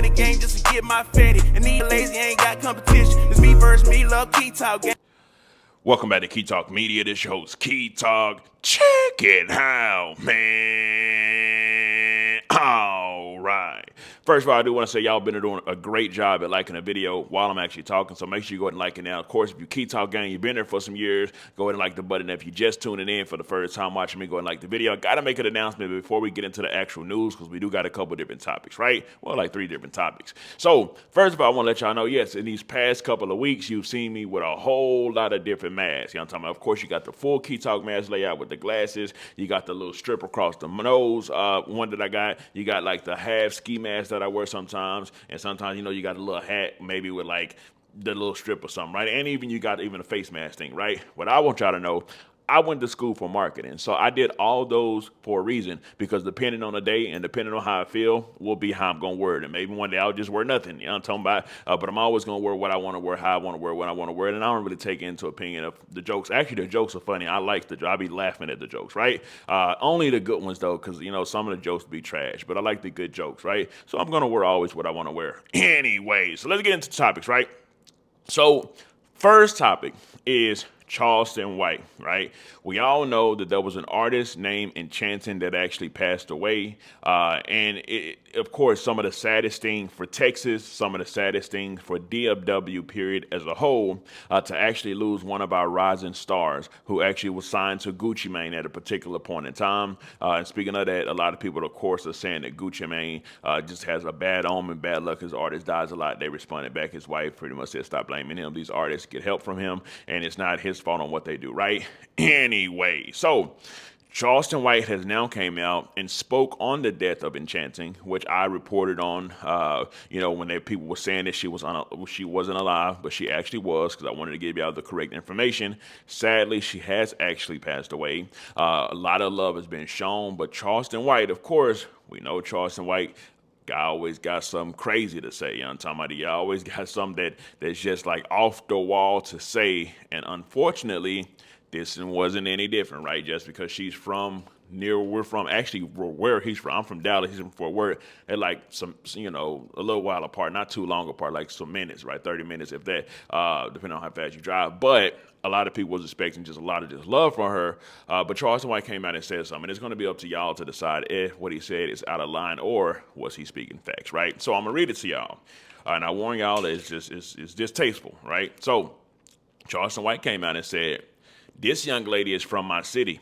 in the game just to get my fatty. And these lazy ain't got competition. It's me versus me, love Key Talk game. Welcome back to Key Talk Media. This your host, Key Talk. Check it out, man. All right. First of all, I do want to say y'all been doing a great job at liking the video while I'm actually talking, so make sure you go ahead and like it now. Of course, if you Key Talk gang, you've been there for some years, go ahead and like the button. If you just tuning in for the first time watching me, go ahead and like the video. I got to make an announcement before we get into the actual news because we do got a couple different topics, right? Well, like 3 different topics. So, first of all, I want to let y'all know, yes, in these past couple of weeks, you've seen me with a whole lot of different masks. You know what I'm talking about? Of course, you got the full Key Talk mask layout with the glasses. You got the little strip across the nose, one that I got. You got like the half ski mask that I wear sometimes. And sometimes, you know, you got a little hat maybe with like the little strip or something, right? And even you got even a face mask thing, right? What I want y'all to know, I went to school for marketing. So I did all those for a reason because depending on the day and depending on how I feel will be how I'm going to wear it. And maybe one day I'll just wear nothing, you know what I'm talking about? But I'm always going to wear what I want to wear, how I want to wear, when I want to wear it. And I don't really take into opinion of the jokes. Actually, the jokes are funny. I like the jokes. I be laughing at the jokes, right? Only the good ones, though, because, you know, some of the jokes be trash. But I like the good jokes, right? So I'm going to wear always what I want to wear. Anyway, so let's get into topics, right? So first topic is Charleston White, right? We all know that there was an artist named Enchanting that actually passed away. Of course, some of the saddest things for Texas, some of the saddest things for DFW period as a whole, to actually lose one of our rising stars who actually was signed to Gucci Mane at a particular point in time. And speaking of that, a lot of people, of course, are saying that Gucci Mane just has a bad omen, bad luck. His artist dies a lot. They responded back. His wife pretty much said, stop blaming him. These artists get help from him, and it's not his fault on what they do, right? Anyway, so Charleston White has now came out and spoke on the death of Enchanting, which I reported on, when people were saying that she wasn't alive, but she actually was, because I wanted to give y'all the correct information. Sadly, she has actually passed away. A lot of love has been shown, but Charleston White, of course, we know Charleston White always got something crazy to say. You know what I'm talking about? You always got something that's just like off the wall to say. And unfortunately, this wasn't any different, right? Just because she's from near where we're from, actually where he's from. I'm from Dallas, he's from Fort Worth. They're like some, a little while apart, not too long apart, like some minutes, right? 30 minutes, if that, depending on how fast you drive. But a lot of people was expecting just a lot of love from her. But Charleston White came out and said something. It's going to be up to y'all to decide if what he said is out of line or was he speaking facts, right? So I'm going to read it to y'all. And I warn y'all that it's distasteful, right? So Charleston White came out and said, "This young lady is from my city.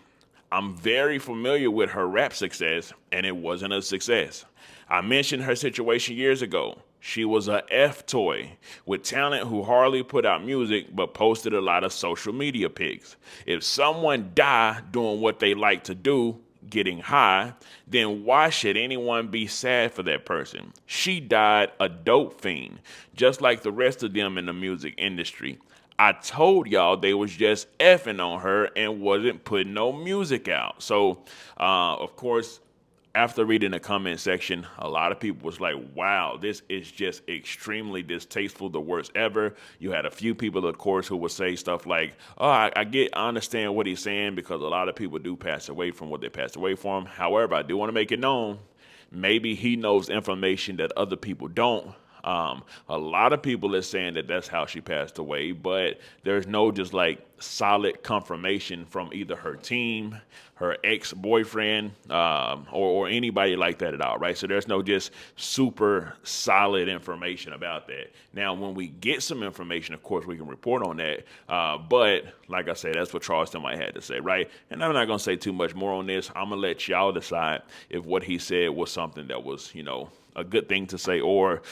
I'm very familiar with her rap success, and it wasn't a success. I mentioned her situation years ago. She was a F-toy with talent who hardly put out music but posted a lot of social media pics. If someone die doing what they like to do, getting high, then why should anyone be sad for that person? She died a dope fiend, just like the rest of them in the music industry. I told y'all they was just effing on her and wasn't putting no music out." So, of course, after reading the comment section, a lot of people was like, wow, this is just extremely distasteful, the worst ever. You had a few people, of course, who would say stuff like, oh, I understand what he's saying, because a lot of people do pass away from what they passed away from. However, I do want to make it known, maybe he knows information that other people don't. A lot of people are saying that that's how she passed away, but there's no just like solid confirmation from either her team, her ex-boyfriend, or anybody like that at all, right? So there's no just super solid information about that. Now, when we get some information, of course, we can report on that. But like I said, that's what Charleston White had to say, right? And I'm not going to say too much more on this. I'm going to let y'all decide if what he said was something that was, a good thing to say or,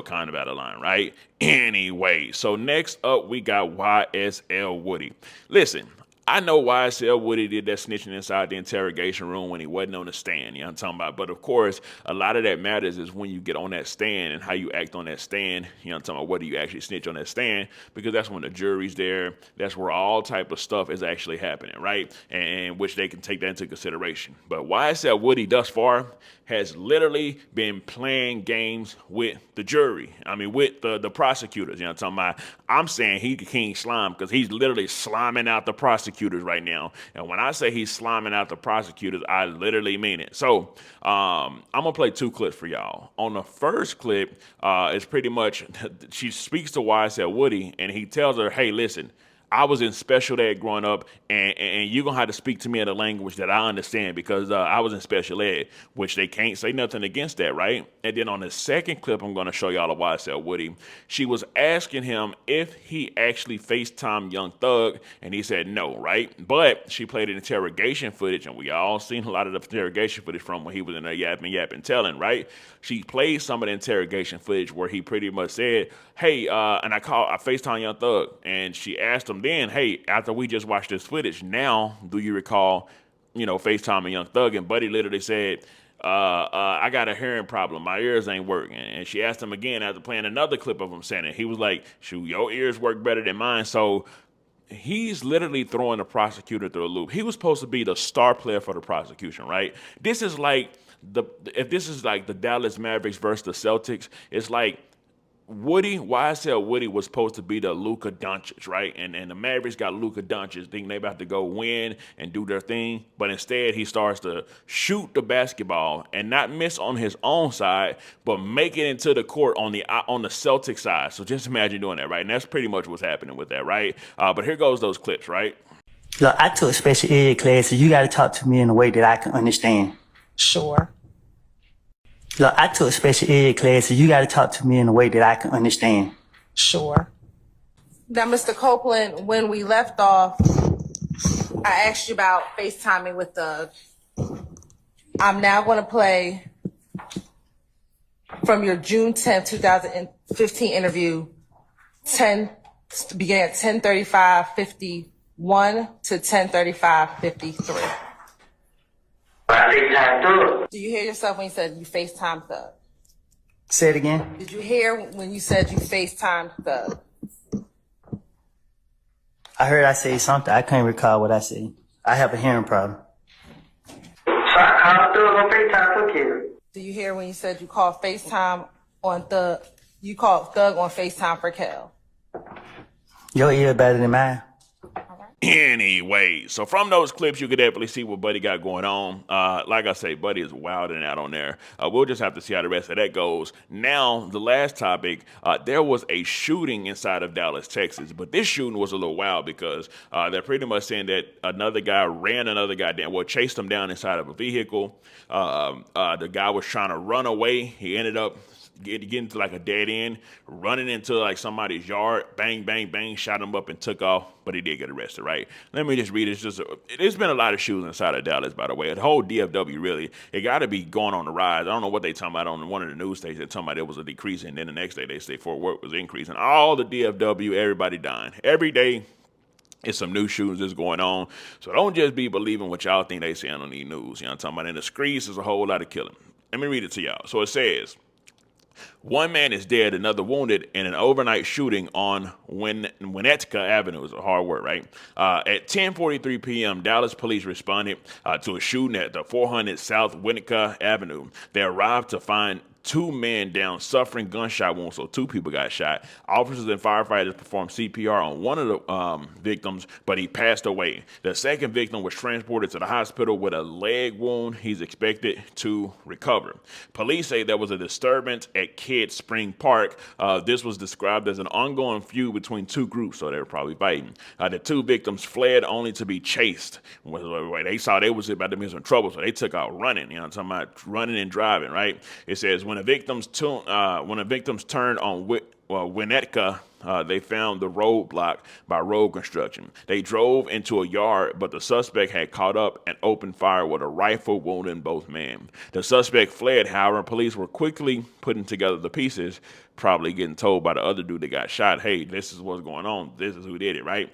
kind of out of line, right? Anyway, so next up, we got YSL Woody. Listen, I know YSL Woody did that snitching inside the interrogation room when he wasn't on the stand, you know what I'm talking about? But of course, a lot of that matters is when you get on that stand and how you act on that stand, you know what I'm talking about, whether you actually snitch on that stand, because that's when the jury's there, that's where all type of stuff is actually happening, right? And which they can take that into consideration. But YSL Woody thus far has literally been playing games with the jury. I mean, with the prosecutors, you know what I'm talking about? I'm saying he the king slime because he's literally sliming out the prosecutors. prosecutors right now. And when I say he's sliming out the prosecutors, I literally mean it. So I'm going to play 2 clips for y'all. On the first clip, it's pretty much, she speaks to YSL Woody, and he tells her, hey, listen, I was in special ed growing up, and you're going to have to speak to me in a language that I understand because I was in special ed, which they can't say nothing against that, right? And then on the second clip, I'm going to show y'all a YSL Woody. She was asking him if he actually FaceTimed Young Thug, and he said no, right? But she played an interrogation footage, and we all seen a lot of the interrogation footage from when he was in there yapping, telling, right? She played some of the interrogation footage where he pretty much said, hey, and I FaceTime Young Thug, and she asked him then, hey, after we just watched this footage, now do you recall, FaceTiming Young Thug? And Buddy literally said, I got a hearing problem. My ears ain't working. And she asked him again after playing another clip of him saying it. He was like, shoot, your ears work better than mine. So he's literally throwing the prosecutor through a loop. He was supposed to be the star player for the prosecution, right? This is like if this is like the Dallas Mavericks versus the Celtics, it's like YSL Woody was supposed to be the Luka Doncic, right? And the Mavericks got Luka Doncic thinking they about to go win and do their thing. But instead, he starts to shoot the basketball and not miss on his own side, but make it into the court on the Celtic side. So just imagine doing that, right? And that's pretty much what's happening with that, right? But here goes those clips, right? Look, I took special ed classes. You got to talk to me in a way that I can understand. Sure. Look, I took special ed classes. You got to talk to me in a way that I can understand. Sure. Now, Mr. Copeland, when we left off, I asked you about FaceTiming with Doug. I'm now going to play from your June 10th, 2015 interview, began at 10:35:51 to 10:35:53. Do you hear yourself when you said you FaceTimed Thug? Say it again. Did you hear when you said you FaceTimed Thug? I heard I say something. I can't recall what I said. I have a hearing problem. Do you hear when you said you called FaceTime on Thug? You called Thug on FaceTime for Kel. Your ear better than mine. Anyway, so from those clips, you could definitely see what Buddy got going on. Like I say, Buddy is wilding out on there. We'll just have to see how the rest of that goes. Now, the last topic, there was a shooting inside of Dallas, Texas. But this shooting was a little wild because they're pretty much saying that another guy ran another guy down, chased him down inside of a vehicle. The guy was trying to run away. He ended up getting to like a dead end, running into like somebody's yard, bang, bang, bang, shot him up and took off, but he did get arrested, right? Let me just read it. There's been a lot of shootings inside of Dallas, by the way. The whole DFW, really, it got to be going on the rise. I don't know what they talking about on one of the news stations. They're talking about it was a decrease, and then the next day they say Fort Worth was increasing. All the DFW, everybody dying. Every day, it's some new shootings that's going on. So don't just be believing what y'all think they saying on the news. You know what I'm talking about? In the streets, there's a whole lot of killing. Let me read it to y'all. So it says, one man is dead, another wounded in an overnight shooting on Winnetka Avenue. It's a hard word, right? At 10:43 p.m., Dallas police responded to a shooting at the 400 South Winnetka Avenue. They arrived to find 2 men down suffering gunshot wounds, so 2 people got shot. Officers and firefighters performed CPR on one of the victims, but he passed away. The second victim was transported to the hospital with a leg wound. He's expected to recover. Police say there was a disturbance at Kidd Spring Park. This was described as an ongoing feud between 2 groups, so they were probably fighting. The 2 victims fled only to be chased. They saw they was about to be in some trouble, so they took out running. You know what I'm talking about? Running and driving, right? It says, when the victims turned on Winnetka, they found the road blocked by road construction. They drove into a yard, but the suspect had caught up and opened fire with a rifle, wounding both men. The suspect fled, however, police were quickly putting together the pieces, probably getting told by the other dude that got shot, hey, this is what's going on. This is who did it, right?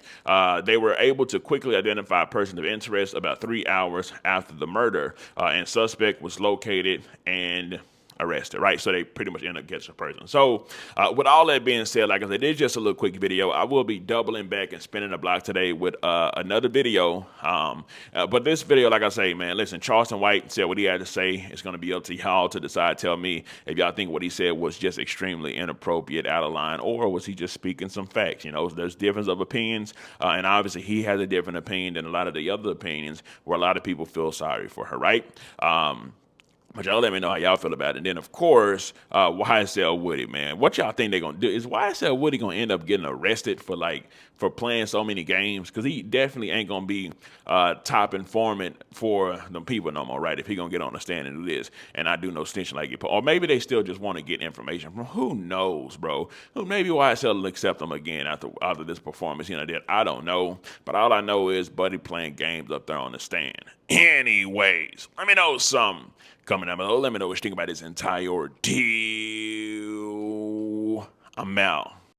They were able to quickly identify a person of interest about 3 hours after the murder, and suspect was located and arrested, right? So they pretty much end up catching a person. So with all that being said, like I said, this is just a little quick video. I will be doubling back and spinning the block today with another video. But this video, like I say, man, listen, Charleston White said what he had to say. It's going to be up to y'all to decide. Tell me if y'all think what he said was just extremely inappropriate, out of line, or was he just speaking some facts? You know, there's difference of opinions, and obviously he has a different opinion than a lot of the other opinions where a lot of people feel sorry for her, right? But y'all let me know how y'all feel about it. And then, of course, YSL Woody, man. What y'all think they're going to do? Is YSL Woody going to end up getting arrested for playing so many games? Because he definitely ain't going to be top informant for them people no more, right? If he going to get on the stand and do this. And I do know snitching like it. Or maybe they still just want to get information from, who knows, bro? Maybe YSL will accept him again after this performance, you know, that I don't know. But all I know is Buddy playing games up there on the stand. Anyways, let me know something. Coming down below, let me know what you think about this entire ordeal. I'm out.